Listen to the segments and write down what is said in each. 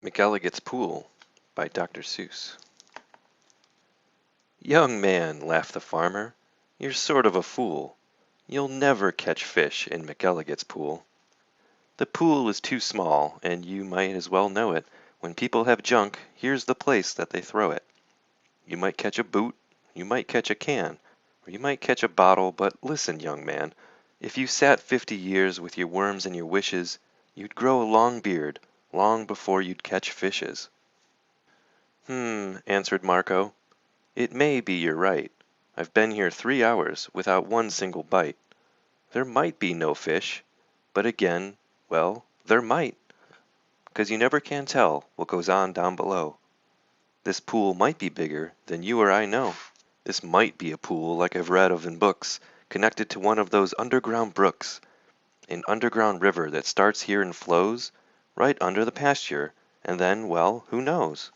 McElligot's Pool by Dr. Seuss. Young man, laughed the farmer, you're sort of a fool. You'll never catch fish in McElligot's pool. The pool is too small, and you might as well know it. When people have junk, here's the place that they throw it. You might catch a boot, you might catch a can, or you might catch a bottle, but listen, young man, if you sat 50 years with your worms and your wishes, you'd grow a long beard, long before you'd catch fishes. Answered Marco. It may be you're right. I've been here 3 hours without one single bite. There might be no fish, but again, well, there might, 'cause you never can tell what goes on down below. This pool might be bigger than you or I know. This might be a pool like I've read of in books, connected to one of those underground brooks, an underground river that starts here and flows right under the pasture, and then, well, who knows?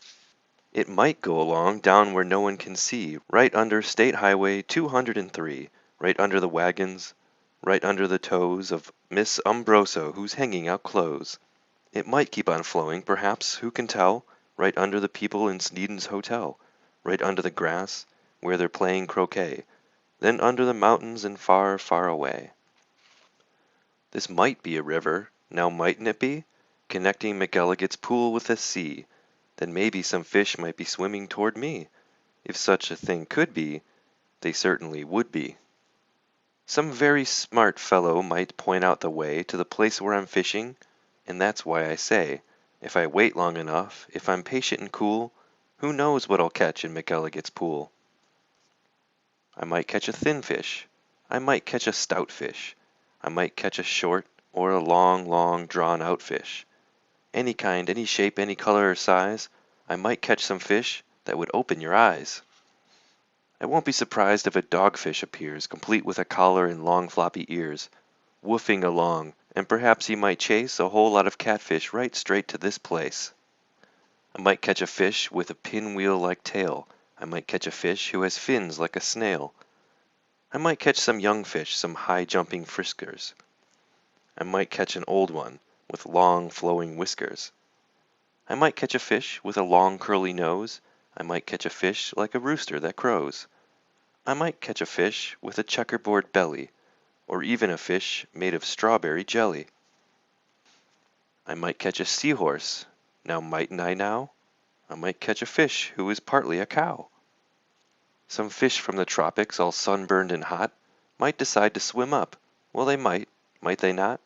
It might go along down where no one can see, right under State Highway 203, right under the wagons, right under the toes of Miss Umbroso who's hanging out clothes. It might keep on flowing, perhaps, who can tell, right under the people in Sneeden's Hotel, right under the grass, where they're playing croquet, then under the mountains and far, far away. This might be a river, now mightn't it be, connecting McElligot's Pool with the sea. Then maybe some fish might be swimming toward me. If such a thing could be, they certainly would be. Some very smart fellow might point out the way to the place where I'm fishing, and that's why I say, if I wait long enough, if I'm patient and cool, who knows what I'll catch in McElligot's Pool? I might catch a thin fish. I might catch a stout fish. I might catch a short or a long, long drawn out fish. Any kind, any shape, any color or size, I might catch some fish that would open your eyes. I won't be surprised if a dogfish appears, complete with a collar and long floppy ears, woofing along, and perhaps he might chase a whole lot of catfish right straight to this place. I might catch a fish with a pinwheel-like tail. I might catch a fish who has fins like a snail. I might catch some young fish, some high-jumping friskers. I might catch an old one with long flowing whiskers. I might catch a fish with a long curly nose. I might catch a fish like a rooster that crows. I might catch a fish with a checkerboard belly, or even a fish made of strawberry jelly. I might catch a seahorse. Now mightn't I now? I might catch a fish who is partly a cow. Some fish from the tropics, all sunburned and hot, might decide to swim up. Well, they might they not?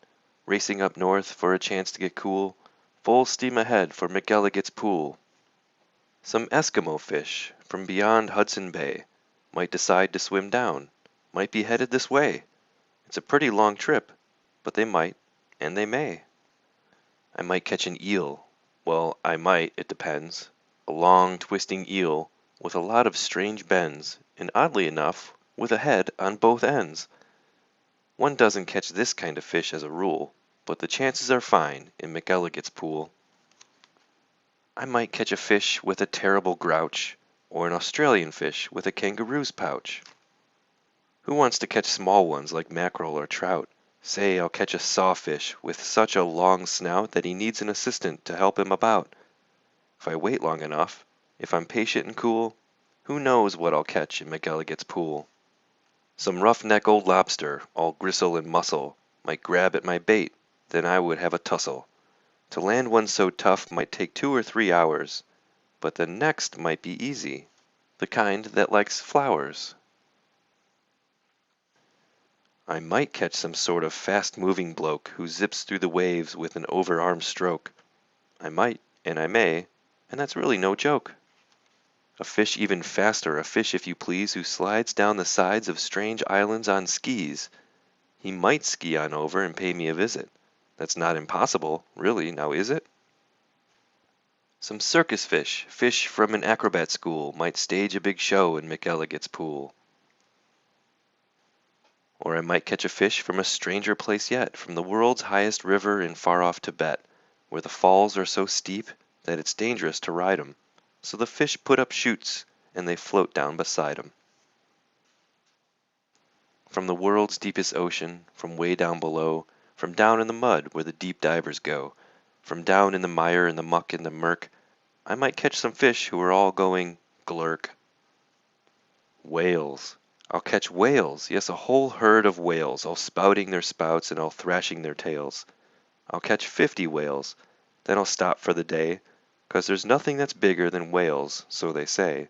Racing up north for a chance to get cool, full steam ahead for McElligot's Pool. Some Eskimo fish from beyond Hudson Bay might decide to swim down, might be headed this way. It's a pretty long trip, but they might, and they may. I might catch an eel. Well, I might, it depends. A long, twisting eel with a lot of strange bends, and oddly enough, with a head on both ends. One doesn't catch this kind of fish as a rule, but the chances are fine in McElligot's Pool. I might catch a fish with a terrible grouch, or an Australian fish with a kangaroo's pouch. Who wants to catch small ones like mackerel or trout? Say, I'll catch a sawfish with such a long snout that he needs an assistant to help him about. If I wait long enough, if I'm patient and cool, who knows what I'll catch in McElligot's Pool? Some roughneck old lobster, all gristle and muscle, might grab at my bait, then I would have a tussle. To land one so tough might take 2 or 3 hours, but the next might be easy, the kind that likes flowers. I might catch some sort of fast-moving bloke who zips through the waves with an overarm stroke. I might, and I may, and that's really no joke. A fish even faster, a fish, if you please, who slides down the sides of strange islands on skis. He might ski on over and pay me a visit. That's not impossible, really, now is it? Some circus fish, fish from an acrobat school, might stage a big show in McElligot's Pool. Or I might catch a fish from a stranger place yet, from the world's highest river in far-off Tibet, where the falls are so steep that it's dangerous to ride 'em. So the fish put up chutes, and they float down beside 'em. From the world's deepest ocean, from way down below, from down in the mud where the deep divers go, From down in the mire and the muck and the murk, I might catch some fish who are all going glurk. Whales. I'll catch whales, yes, a whole herd of whales, all spouting their spouts and all thrashing their tails. I'll catch 50 whales, then I'll stop for the day, 'cause there's nothing that's bigger than whales, so they say.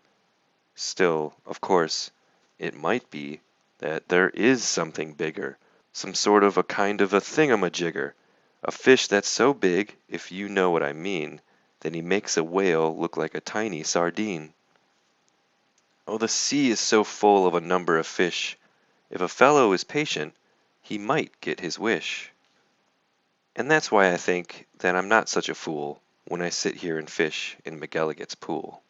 Still, of course, it might be that there is something bigger, some sort of a kind of a thingamajigger, a fish that's so big, if you know what I mean, that he makes a whale look like a tiny sardine. Oh, the sea is so full of a number of fish. If a fellow is patient, he might get his wish. And that's why I think that I'm not such a fool when I sit here and fish in McElligot's pool.